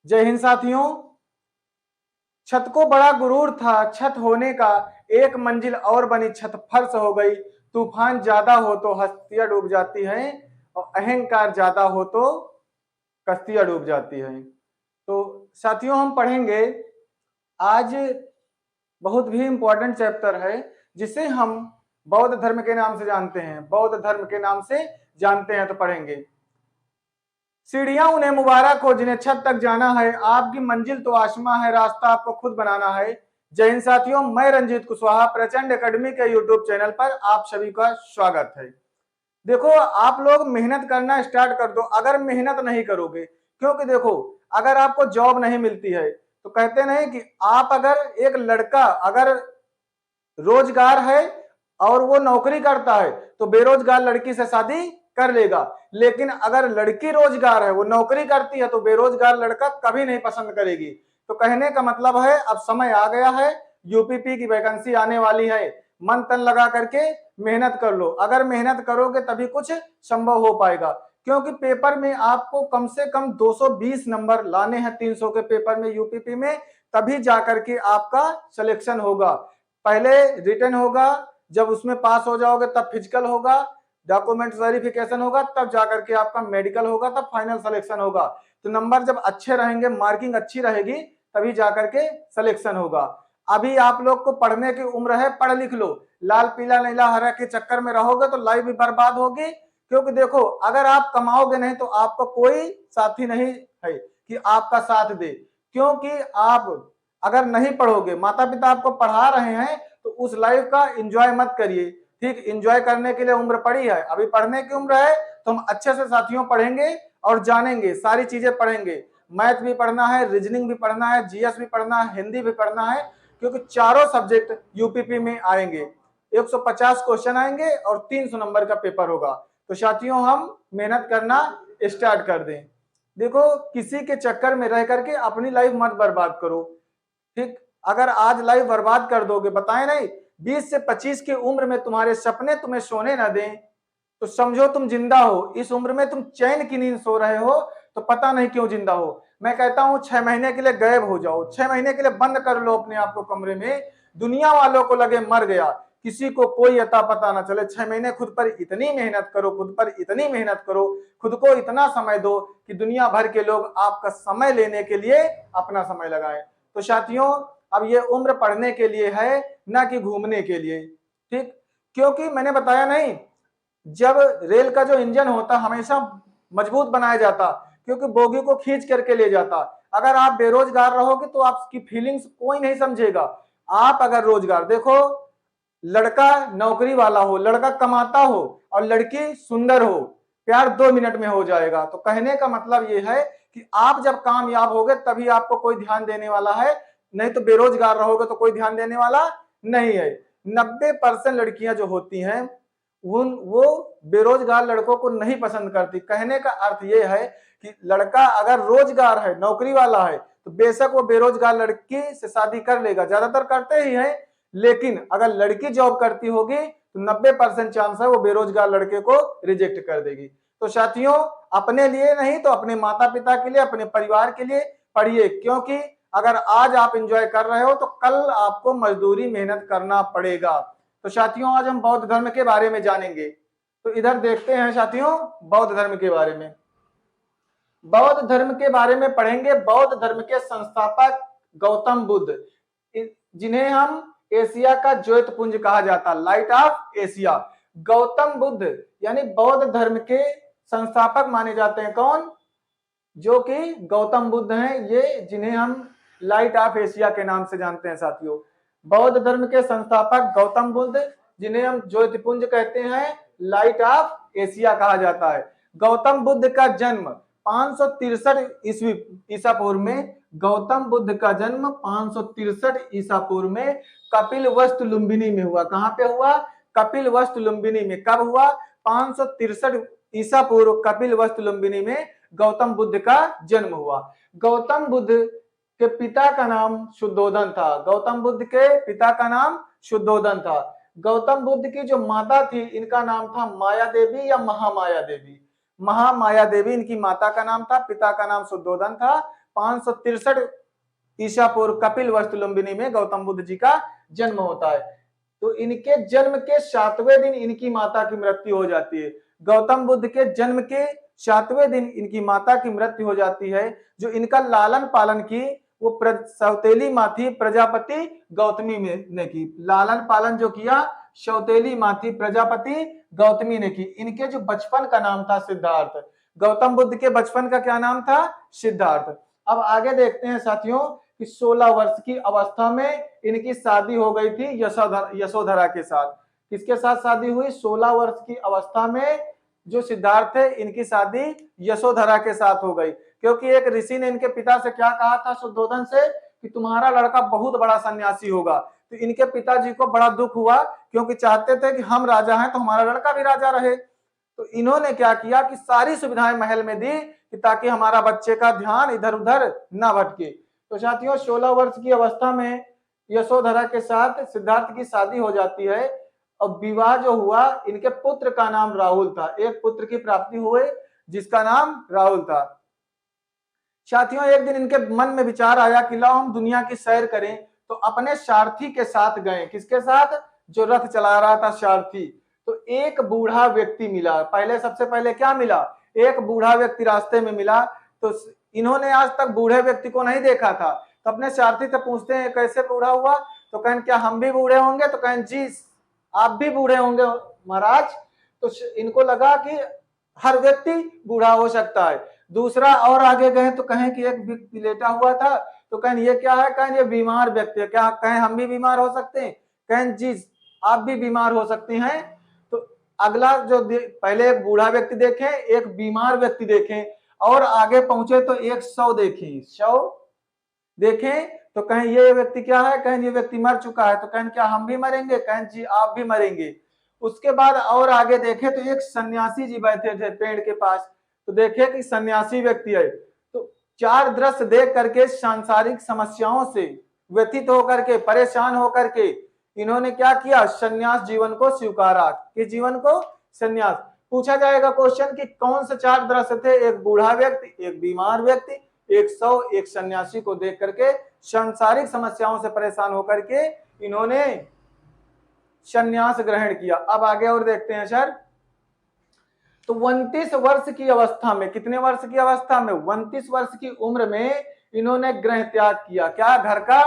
जय हिंद साथियों। छत को बड़ा गुरूर था छत होने का, एक मंजिल और बनी छत फर्श हो गई। तूफान ज्यादा हो तो हस्तियां डूब जाती हैं और अहंकार ज्यादा हो तो कश्तियां डूब जाती हैं। तो साथियों, हम पढ़ेंगे आज बहुत भी इंपॉर्टेंट चैप्टर है जिसे हम बौद्ध धर्म के नाम से जानते हैं। बौद्ध धर्म के नाम से जानते हैं तो पढ़ेंगे। सीढ़ियां उन्हें मुबारक हो जिन्हें छत तक जाना है, आपकी मंजिल तो आसमां है, रास्ता आपको खुद बनाना है। जय हिंद साथियों, मैं रंजीत कुशवाहा प्रचंड एकेडमी के यूट्यूब चैनल पर आप सभी का स्वागत है। देखो, आप लोग मेहनत करना स्टार्ट कर दो अगर मेहनत नहीं करोगे, क्योंकि देखो, अगर आपको जॉब नहीं मिलती है तो कहते नहीं कि आप अगर एक लड़का अगर रोजगार है और वो नौकरी करता है तो बेरोजगार लड़की से शादी कर लेगा, लेकिन अगर लड़की रोजगार है वो नौकरी करती है तो बेरोजगार लड़का कभी नहीं पसंद करेगी। तो कहने का मतलब है अब समय आ गया है, यूपीपी की वैकेंसी आने वाली है, मन तन लगा करके मेहनत कर लो। अगर मेहनत करोगे तभी कुछ संभव हो पाएगा, क्योंकि पेपर में आपको कम से कम 220 नंबर लाने हैं 300 के पेपर में यूपीपी में, तभी जाकर के आपका सिलेक्शन होगा। पहले रिटन होगा, जब उसमें पास हो जाओगे तब फिजिकल होगा, डॉक्यूमेंट्स वेरिफिकेशन होगा, तब जाकर के आपका मेडिकल होगा, तब फाइनल सिलेक्शन होगा। तो नंबर जब अच्छे रहेंगे, मार्किंग अच्छी रहेगी, तभी जाकर के सिलेक्शन होगा। अभी आप लोग को पढ़ने की उम्र है, पढ़ लिख लो। लाल पीला नीला हरा के चक्कर में रहोगे तो लाइफ भी बर्बाद होगी, क्योंकि देखो, अगर आप कमाओगे नहीं तो आपका कोई साथी नहीं है कि आपका साथ दे। क्योंकि आप अगर नहीं पढ़ोगे, माता पिता आपको पढ़ा रहे हैं तो उस लाइफ का एंजॉय मत करिए। ठीक, एंजॉय करने के लिए उम्र पड़ी है, अभी पढ़ने की उम्र है, तो हम अच्छे से साथियों पढ़ेंगे और जानेंगे, सारी चीजें पढ़ेंगे। मैथ भी पढ़ना है, रीजनिंग भी पढ़ना है, जीएस भी पढ़ना है, हिंदी भी पढ़ना है, क्योंकि चारों सब्जेक्ट यूपीपी में आएंगे। 150 क्वेश्चन आएंगे और 300 नंबर का पेपर होगा। तो साथियों, हम मेहनत करना स्टार्ट कर दें। देखो, किसी के चक्कर में रह करके अपनी लाइफ मत बर्बाद करो। ठीक, अगर आज लाइफ बर्बाद कर दोगे, बताए नहीं, 20 से 25 की उम्र में तुम्हारे सपने तुम्हें सोने ना दें तो समझो तुम जिंदा हो। इस उम्र में तुम चैन की नींद सो रहे हो तो पता नहीं क्यों जिंदा हो। मैं कहता हूं 6 महीने के लिए गायब हो जाओ, 6 महीने के लिए बंद कर लो अपने आप को कमरे में, दुनिया वालों को लगे मर गया, किसी को कोई अता पता ना चले। 6 महीने खुद पर इतनी मेहनत करो, खुद पर इतनी मेहनत करो, खुद को इतना समय दो कि दुनिया भर के लोग आपका समय लेने के लिए अपना समय लगाएं। तो साथियों, अब ये उम्र पढ़ने के लिए है, ना कि घूमने के लिए। ठीक, क्योंकि मैंने बताया नहीं, जब रेल का जो इंजन होता हमेशा मजबूत बनाया जाता, क्योंकि बोगी को खींच करके ले जाता। अगर आप बेरोजगार रहोगे तो आपकी फीलिंग्स कोई नहीं समझेगा। आप अगर रोजगार, देखो, लड़का नौकरी वाला हो, लड़का कमाता हो और लड़की सुंदर हो, प्यार 2 मिनट में हो जाएगा। तो कहने का मतलब ये है कि आप जब कामयाब होगे तभी आपको कोई ध्यान देने वाला है, नहीं तो बेरोजगार रहोगे तो कोई ध्यान देने वाला नहीं है। 90% लड़कियां जो होती हैं वो बेरोजगार लड़कों को नहीं पसंद करती। कहने का अर्थ ये है कि लड़का अगर रोजगार है, नौकरी वाला है, तो बेशक वो बेरोजगार लड़की से शादी कर लेगा, ज्यादातर करते ही हैं। लेकिन अगर लड़की जॉब करती होगी तो 90% चांस है वो बेरोजगार लड़के को रिजेक्ट कर देगी। तो साथियों, अपने लिए नहीं तो अपने माता पिता के लिए, अपने परिवार के लिए पढ़िए, क्योंकि अगर आज आप एंजॉय कर रहे हो तो कल आपको मजदूरी मेहनत करना पड़ेगा। तो साथियों, आज हम बौद्ध धर्म के बारे में जानेंगे। तो इधर देखते हैं साथियों, बौद्ध धर्म के बारे में। बौद्ध धर्म के बारे में पढ़ेंगे। बौद्ध धर्म के संस्थापक गौतम बुद्ध, जिन्हें हम एशिया का ज्योतिपुंज कहा जाता, light of Asia. Gautam Buddha यानी बौद्ध धर्म के संस्थापक माने जाते हैं। कौन? जो कि गौतम बुद्ध हैं, ये जिन्हें हम लाइट ऑफ एशिया के नाम से जानते हैं। साथियों, बौद्ध धर्म के संस्थापक गौतम बुद्ध, जिन्हें हम ज्योतिपुंज कहते हैं, लाइट ऑफ एशिया कहा जाता है। गौतम बुद्ध का जन्म 563 ईसा पूर्व में, गौतम बुद्ध का जन्म 563 ईसा पूर्व में कपिलवस्तु लुम्बिनी में हुआ। कहां पे हुआ? कपिलवस्तु लुम्बिनी में। कब हुआ? 563 ईसा पूर्व कपिलवस्तु लुम्बिनी में गौतम बुद्ध का जन्म हुआ। गौतम बुद्ध के पिता का नाम शुद्धोदन था। गौतम बुद्ध के पिता का नाम शुद्धोदन था। गौतम बुद्ध की जो माता थी, इनका नाम था माया देवी या महामाया देवी। महामाया देवी इनकी माता का नाम था, पिता का नाम शुद्धोदन था। 563 ईसा पूर्व कपिल वस्तु लुम्बिनी में गौतम बुद्ध जी का जन्म होता है। तो इनके जन्म के 7वें दिन इनकी माता की मृत्यु हो जाती है। गौतम बुद्ध के जन्म के 7वें दिन इनकी माता की मृत्यु हो जाती है। जो इनका लालन पालन की वो सौतेली माँ थी प्रजापति गौतमी ने की। लालन पालन जो किया सौतेली माँ थी प्रजापति गौतमी ने की। इनके जो बचपन का नाम था सिद्धार्थ। गौतम बुद्ध के बचपन का क्या नाम था? सिद्धार्थ। अब आगे देखते हैं साथियों कि 16 वर्ष की अवस्था में इनकी शादी हो गई थी यशोधरा के साथ। किसके साथ शादी हुई? 16 वर्ष की अवस्था में जो सिद्धार्थ है इनकी शादी यशोधरा के साथ हो गई। क्योंकि एक ऋषि ने इनके पिता से क्या कहा था शुद्धोधन से कि तुम्हारा लड़का बहुत बड़ा सन्यासी होगा। तो इनके पिताजी को बड़ा दुख हुआ क्योंकि चाहते थे कि हम राजा हैं तो हमारा लड़का भी राजा रहे। तो इन्होंने क्या किया कि सारी सुविधाएं महल में दी कि ताकि हमारा बच्चे का ध्यान इधर उधर ना भटके। तो साथियों 16 वर्ष की अवस्था में यशोधरा के साथ सिद्धार्थ की शादी हो जाती है और विवाह जो हुआ इनके पुत्र का नाम राहुल था। एक पुत्र की प्राप्ति हुई जिसका नाम राहुल था। साथियों एक दिन इनके मन में विचार आया कि लाओ हम दुनिया की सैर करें। तो अपने सारथी के साथ गए। किसके साथ? जो रथ चला रहा था सारथी। तो एक बूढ़ा व्यक्ति मिला। सबसे पहले क्या मिला? एक बूढ़ा व्यक्ति रास्ते में मिला। तो इन्होंने आज तक बूढ़े व्यक्ति को नहीं देखा था। तो अपने सारथी से पूछते हैं कैसे बूढ़ा हुआ? तो कहें क्या हम भी बूढ़े होंगे? तो कहें जी आप भी बूढ़े होंगे महाराज। तो इनको लगा कि हर व्यक्ति बूढ़ा हो सकता है। दूसरा और आगे गए तो कहें कि एक व्यक्ति लेटा हुआ था। तो कहें ये क्या है? कहें ये बीमार व्यक्ति है। क्या कहें हम भी बीमार हो सकते हैं? कहें जी आप भी बीमार हो सकती हैं। तो अगला जो पहले एक बूढ़ा व्यक्ति देखें, एक बीमार व्यक्ति देखें और आगे पहुंचे तो एक शव देखें। शव देखें तो कहें ये व्यक्ति क्या है? कहें ये व्यक्ति मर चुका है। तो कहें क्या हम भी मरेंगे? कहें जी आप भी मरेंगे। उसके बाद और आगे देखे तो एक सन्यासी जी बैठे थे पेड़ के पास। तो देखे कि सन्यासी व्यक्ति है। तो चार दृश्य देख करके सांसारिक समस्याओं से व्यथित होकर के परेशान होकर के इन्होंने क्या किया? सन्यास जीवन को स्वीकारा। किस जीवन को? सन्यास। पूछा जाएगा क्वेश्चन कि कौन से चार दृश्य थे? एक बूढ़ा व्यक्ति, एक बीमार व्यक्ति, एक शव, एक सन्यासी को देख करके सांसारिक समस्याओं से परेशान होकर के इन्होंने सन्यास ग्रहण किया। अब आगे और देखते हैं सर। तो 29 वर्ष की अवस्था में, कितने वर्ष की अवस्था में? 29 वर्ष की उम्र में इन्होंने गृह त्याग किया। क्या? घर का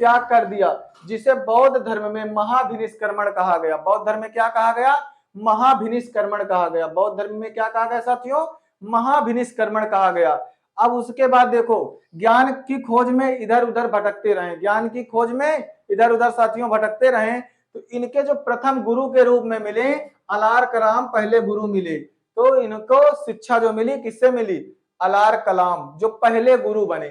त्याग कर दिया, जिसे बौद्ध धर्म में महाभिनिष्क्रमण कहा गया। बौद्ध धर्म में क्या कहा गया? महाभिनिष्क्रमण कहा गया। बौद्ध धर्म में क्या कहा गया साथियों? महाभिनिष्क्रमण कहा गया। अब उसके बाद देखो ज्ञान की खोज में इधर उधर भटकते रहे। ज्ञान की खोज में इधर उधर साथियों भटकते रहे। तो इनके जो प्रथम गुरु के रूप में मिले अलार कलाम पहले गुरु मिले। तो इनको शिक्षा जो मिली किससे मिली? अलार कलाम जो पहले गुरु बने।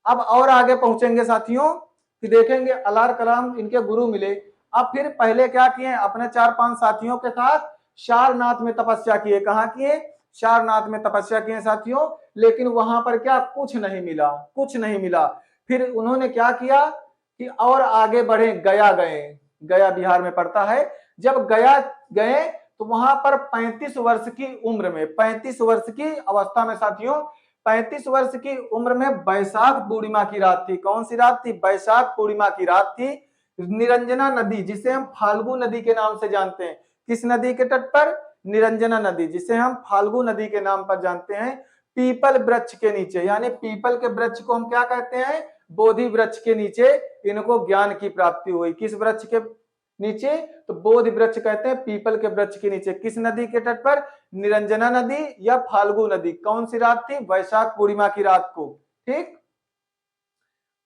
अब और आगे पहुंचेंगे साथियों कि देखेंगे अलार कलाम इनके गुरु मिले। अब फिर पहले क्या किए? अपने 4-5 साथियों के साथ सारनाथ में तपस्या किए। कहाँ किए? सारनाथ में तपस्या किए साथियों। लेकिन वहां पर क्या? कुछ नहीं मिला, कुछ नहीं मिला। फिर उन्होंने क्या किया कि और आगे बढ़े, गया गए। गया बिहार में पड़ता है। जब गया गए तो वहां पर 35 वर्ष की उम्र में, 35 वर्ष की अवस्था में साथियों, 35 वर्ष की उम्र में वैशाख पूर्णिमा की रात थी। कौन सी रात थी? वैशाख पूर्णिमा की रात थी। निरंजना नदी जिसे हम फाल्गु नदी के नाम से जानते हैं। किस नदी के तट पर? निरंजना नदी, जिसे हम फाल्गु नदी के नाम पर जानते हैं। पीपल वृक्ष के नीचे, यानी पीपल के वृक्ष को हम क्या कहते हैं? बोधि वृक्ष के नीचे इनको ज्ञान की प्राप्ति हुई। किस वृक्ष के नीचे? तो बोधि वृक्ष कहते हैं पीपल के वृक्ष के नीचे। किस नदी के तट पर? निरंजना नदी या फाल्गु नदी। कौन सी रात थी? वैशाख पूर्णिमा की रात को। ठीक।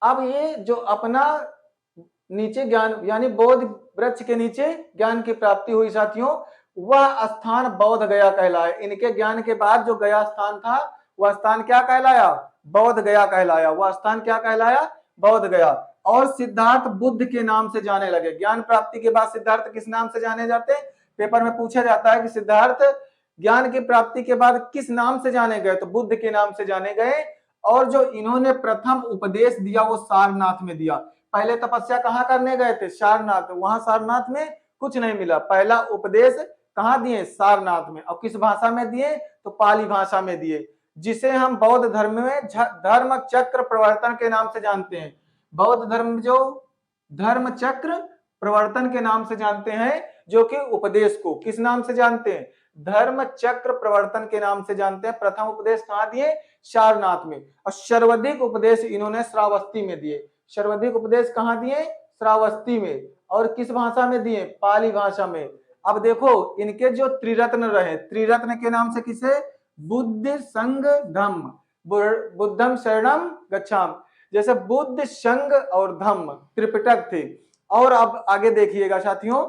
अब ये जो अपना नीचे ज्ञान यानी बोधि वृक्ष के नीचे ज्ञान की प्राप्ति हुई साथियों, वह स्थान बौद्ध गया कहलाया। इनके ज्ञान के बाद जो गया स्थान था वह स्थान क्या कहलाया? बौद्ध गया कहलाया। वह स्थान क्या कहलाया? बौद्ध गया। और सिद्धार्थ बुद्ध के नाम से जाने लगे। ज्ञान प्राप्ति के बाद सिद्धार्थ किस नाम से जाने जाते? पेपर में पूछा जाता है कि सिद्धार्थ ज्ञान की प्राप्ति के बाद किस नाम से जाने गए? तो बुद्ध के नाम से जाने गए। और जो इन्होंने प्रथम उपदेश दिया वो सारनाथ में दिया। पहले तपस्या कहाँ करने गए थे? सारनाथ। वहां सारनाथ में कुछ नहीं मिला। पहला उपदेश कहाँ दिए? सारनाथ में। और किस भाषा में दिए? तो पाली भाषा में दिए। जिसे हम बौद्ध धर्म में धर्म चक्र प्रवर्तन के नाम से जानते हैं। बौद्ध धर्म जो धर्म चक्र प्रवर्तन के नाम से जानते हैं, जो कि उपदेश को किस नाम से जानते हैं, धर्म चक्र प्रवर्तन के नाम से जानते हैं। प्रथम उपदेश कहाँ दिए, सारनाथ में, और सर्वाधिक उपदेश इन्होंने श्रावस्ती में दिए। सर्वाधिक उपदेश कहाँ दिए, श्रावस्ती में, और किस भाषा में दिए, पाली भाषा में। अब देखो इनके जो त्रिरत्न रहे, त्रिरत्न के नाम से किसे, बुद्ध संघ धम्म, बुद्धम शरणम गच्छामि, जैसे बुद्ध संघ और धम्म त्रिपिटक थे। और अब आगे देखिएगा साथियों,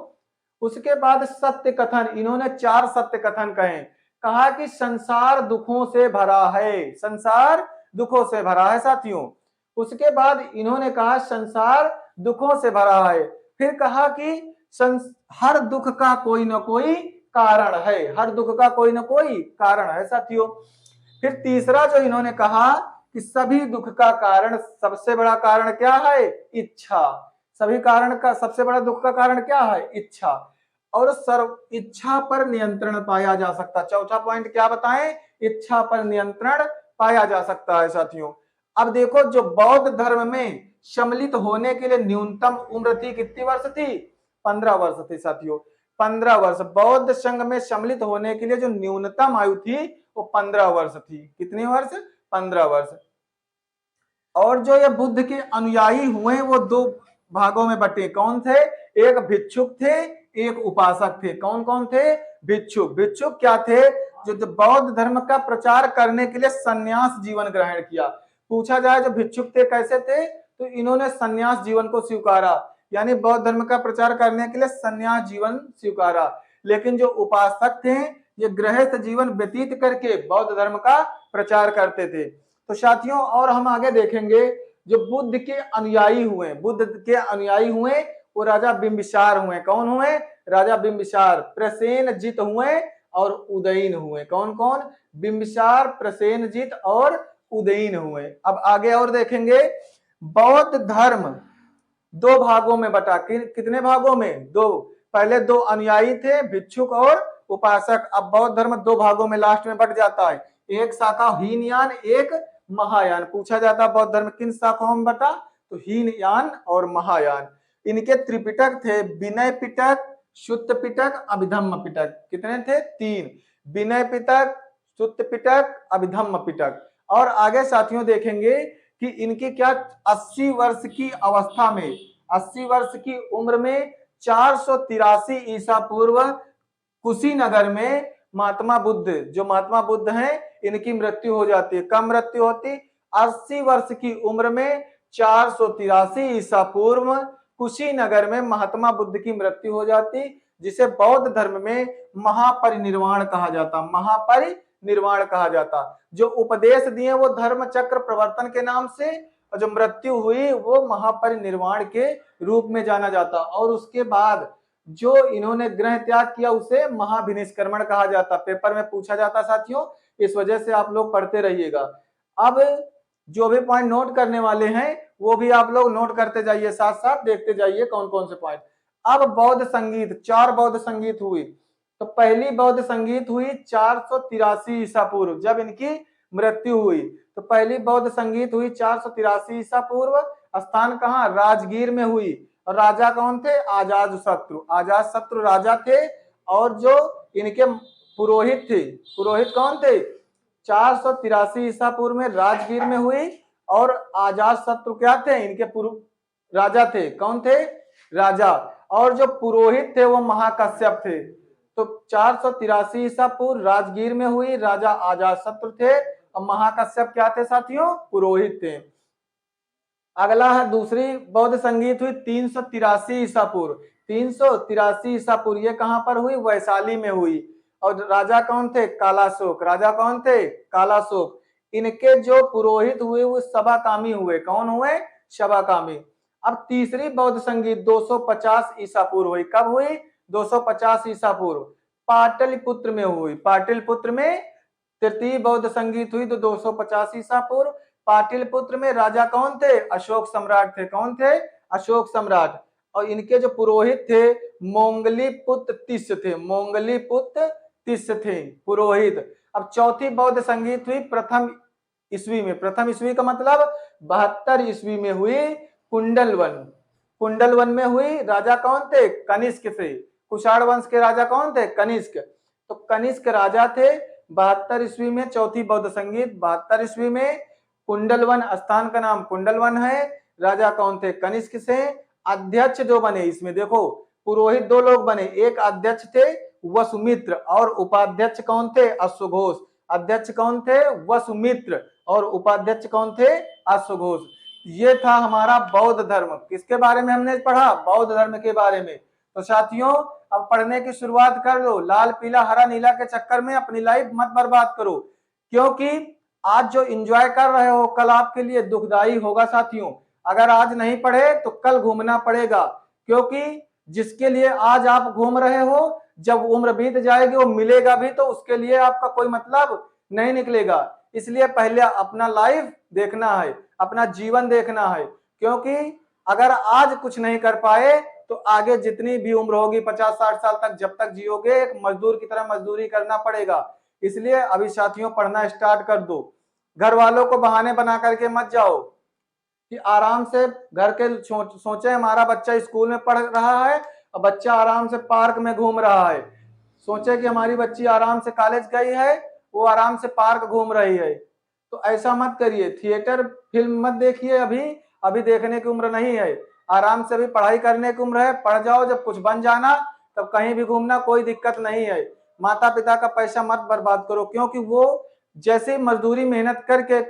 उसके बाद सत्य कथन, इन्होंने 4 सत्य कथन कहे। कहा कि संसार दुखों से भरा है, संसार दुखों से भरा है साथियों। उसके बाद इन्होंने कहा संसार दुखों से भरा है। फिर कहा कि हर दुख का कोई ना कोई कारण है, हर दुख का कोई ना कोई कारण है साथियों। फिर तीसरा जो इन्होंने कहा कि सभी दुख का कारण, सबसे बड़ा कारण क्या है, इच्छा। सभी कारण का सबसे बड़ा दुख का कारण क्या है, इच्छा। और सर्व इच्छा पर नियंत्रण पाया जा सकता। चौथा पॉइंट क्या बताएं, इच्छा पर नियंत्रण पाया जा सकता है साथियों। अब देखो जो बौद्ध धर्म में सम्मिलित होने के लिए न्यूनतम उम्र थी, कितनी वर्ष थी, 15 वर्ष थी साथियों, 15 वर्ष। बौद्ध संघ में सम्मिलित होने के लिए जो न्यूनतम आयु थी वो 15 वर्ष थी। कितनी वर्ष, 15 वर्ष। और जो ये बुद्ध के अनुयायी हुए वो 2 भागों में बटे। कौन थे, एक भिक्षुक थे, एक उपासक थे। कौन कौन थे, भिक्षुक। भिक्षुक क्या थे, जो बौद्ध धर्म का प्रचार करने के लिए संन्यास जीवन ग्रहण किया। पूछा जाए जो भिक्षुक थे कैसे थे, तो इन्होंने संन्यास जीवन को स्वीकारा, यानी बौद्ध धर्म का प्रचार करने के लिए संन्यास जीवन स्वीकारा। लेकिन जो उपासक थे ये गृहस्थ जीवन व्यतीत करके बौद्ध धर्म का प्रचार करते थे। तो साथियों और हम आगे देखेंगे, जो बुद्ध के अनुयायी हुए, बुद्ध के अनुयायी हुए वो राजा बिंबिसार हुए। कौन हुए, राजा बिंबिसार। प्रसेनजित हुए और उदयन हुए। कौन कौन, बिंबिसार, प्रसेनजित और उदयन हुए। अब आगे और देखेंगे, बौद्ध धर्म 2 भागों में बटा। कितने भागों में, 2। पहले 2 अनुयायी थे, भिक्षुक और उपासक। अब बौद्ध धर्म 2 भागों में लास्ट में बट जाता है, एक शाखा हीनयान, एक महायान। पूछा जाता बौद्ध धर्म किन शाखाओं में बटा, तो हीनयान और महायान। इनके त्रिपिटक थे, विनय पिटक, शुद्ध पिटक, अभिधम्म पिटक। कितने थे, 3। विनय पिटक, शुद्ध पिटक, अभिधम्म पिटक। और आगे साथियों देखेंगे कि इनकी क्या 80 वर्ष की अवस्था में, 80 वर्ष की उम्र में 483 ईसा पूर्व कुशीनगर में महात्मा बुद्ध, जो महात्मा बुद्ध हैं इनकी मृत्यु हो जाती है। कब मृत्यु होती, 80 वर्ष की उम्र में 483 ईसा पूर्व कुशीनगर में महात्मा बुद्ध की मृत्यु हो जाती, जिसे बौद्ध धर्म में महापरिनिर्वाण कहा जाता, महापरिनिर्वाण कहा जाता। जो उपदेश दिए वो धर्म चक्र प्रवर्तन के नाम से, और जो मृत्यु हुई वो महापरिनिर्वाण के रूप में जाना जाता। और उसके बाद जो इन्होंने ग्रह त्याग किया उसे महाभिनिष्क्रमण कहा जाता। पेपर में पूछा जाता साथियों, इस वजह से आप लोग पढ़ते रहिएगा। अब जो भी पॉइंट नोट करने वाले हैं वो भी आप लोग नोट करते जाइए, साथ साथ देखते जाइए कौन कौन से पॉइंट। अब बौद्ध संगीत, 4 बौद्ध संगीत हुई। तो पहली बौद्ध संगीत हुई 483 ईसा पूर्व, जब इनकी मृत्यु हुई। तो पहली बौद्ध संगीत हुई 483 ईसा पूर्व। स्थान कहाँ, राजगीर में हुई। और राजा कौन थे, अजातशत्रु, अजातशत्रु राजा थे। और जो इनके पुरोहित थे, पुरोहित कौन थे, 483 ईसा पूर्व में राजगीर में हुई। और अजातशत्रु क्या थे, इनके पूर्व राजा थे। कौन थे, राजा। और जो पुरोहित थे वो महाकश्यप थे। तो 483 ईसा पूर्व राजगीर में हुई, राजा अजातशत्रु थे और महाकश्यप क्या थे साथियों, पुरोहित थे। अगला है दूसरी बौद्ध संगीत हुई 383 ईसा पूर्व, 383 ईसा पूर्व। ये कहां पर हुई, वैशाली में हुई। और राजा कौन थे, कालाशोक, राजा कौन थे, कालाशोक। इनके जो पुरोहित हुए वो सभाकामी हुए। कौन हुए, सभाकामी। अब तीसरी बौद्ध संगीत 250 ईसा पूर्व हुई। कब हुई, 250 ईसा पूर्व, पाटलिपुत्र में हुई। पाटलिपुत्र में तृतीय बौद्ध संगीत हुई तो 250 ईसा पूर्व। पाटलिपुत्र में राजा कौन थे, अशोक सम्राट थे। कौन थे, अशोक सम्राट। और इनके जो पुरोहित थे मोंगलीपुत्र तिस्य थे, मोंगलीपुत्र तिस्स थे पुरोहित। अब चौथी बौद्ध संगीत हुई प्रथम ईस्वी में। प्रथम ईस्वी का मतलब 72 ईस्वी में हुई कुंडलवन। कुंडलवन में हुई। राजा कौन थे? कनिष्क थे। कुषाण वंश के राजा कौन थे? कनिष्क। तो कनिष्क राजा थे 72 ईस्वी में। चौथी बौद्ध संगीत 72 ईस्वी में। कुंडलवन स्थान का नाम कुंडलवन है। राजा कौन थे? कनिष्क से। अध्यक्ष जो बने इसमें देखो, पुरोहित दो लोग बने, एक अध्यक्ष थे वसुमित्र और उपाध्यक्ष कौन थे? अश्वघोष। अध्यक्ष कौन थे? वसुमित्र और उपाध्यक्ष कौन थे? अश्वघोष। ये था हमारा बौद्ध धर्म। किसके बारे में हमने पढ़ा? बौद्ध धर्म के बारे में। तो साथियों अब पढ़ने की शुरुआत कर दो। लाल पीला हरा नीला के चक्कर में अपनी लाइफ मत बर्बाद करो, क्योंकि आज जो एंजॉय कर रहे हो कल आपके लिए दुखदाई होगा साथियों। अगर आज नहीं पढ़े तो कल घूमना पड़ेगा, क्योंकि जिसके लिए आज आप घूम रहे हो जब उम्र बीत जाएगी वो मिलेगा भी तो उसके लिए आपका कोई मतलब नहीं निकलेगा। इसलिए पहले अपना लाइफ देखना है, अपना जीवन देखना है, क्योंकि अगर आज कुछ नहीं कर पाए तो आगे जितनी भी उम्र होगी 50-60 साल तक जब तक जियोगे एक मजदूर की तरह मजदूरी करना पड़ेगा। इसलिए अभी साथियों पढ़ना स्टार्ट कर दो। घर वालों को बहाने बना करके मत जाओ कि आराम से घर के सोचे हमारा बच्चा स्कूल में पढ़ रहा है और बच्चा आराम से पार्क में घूम रहा है। सोचे कि हमारी बच्ची आराम से कॉलेज गई है, वो आराम से पार्क घूम रही है। तो ऐसा मत करिए। थिएटर फिल्म मत देखिए, अभी देखने की उम्र नहीं है। आराम से भी पढ़ाई करने की उम्र है, पढ़ जाओ, जब कुछ बन जाना तब कहीं भी घूमना, कोई दिक्कत नहीं है। माता पिता का पैसा मत बर्बाद करो, क्योंकि वो जैसे मजदूरी मेहनत करके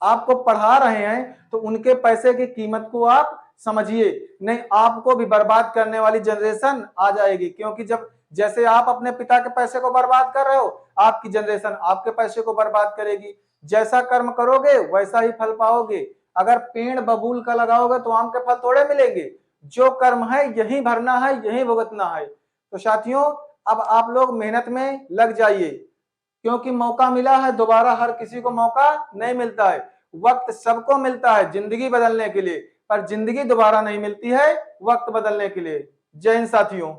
आपको पढ़ा रहे हैं तो उनके पैसे की कीमत को आप समझिए, नहीं आपको भी बर्बाद करने वाली जनरेशन आ जाएगी। क्योंकि जब जैसे आप अपने पिता के पैसे को बर्बाद कर रहे हो, आपकी जनरेशन आपके पैसे को बर्बाद करेगी। जैसा कर्म करोगे वैसा ही फल पाओगे। अगर पेड़ बबूल का लगाओगे तो आम के फल थोड़े मिलेंगे। जो कर्म है यही भरना है, यही भुगतना है। तो साथियों अब आप लोग मेहनत में लग जाइए, क्योंकि मौका मिला है, दोबारा हर किसी को मौका नहीं मिलता है। वक्त सबको मिलता है जिंदगी बदलने के लिए, पर जिंदगी दोबारा नहीं मिलती है वक्त बदलने के लिए। जय हिंद साथियों।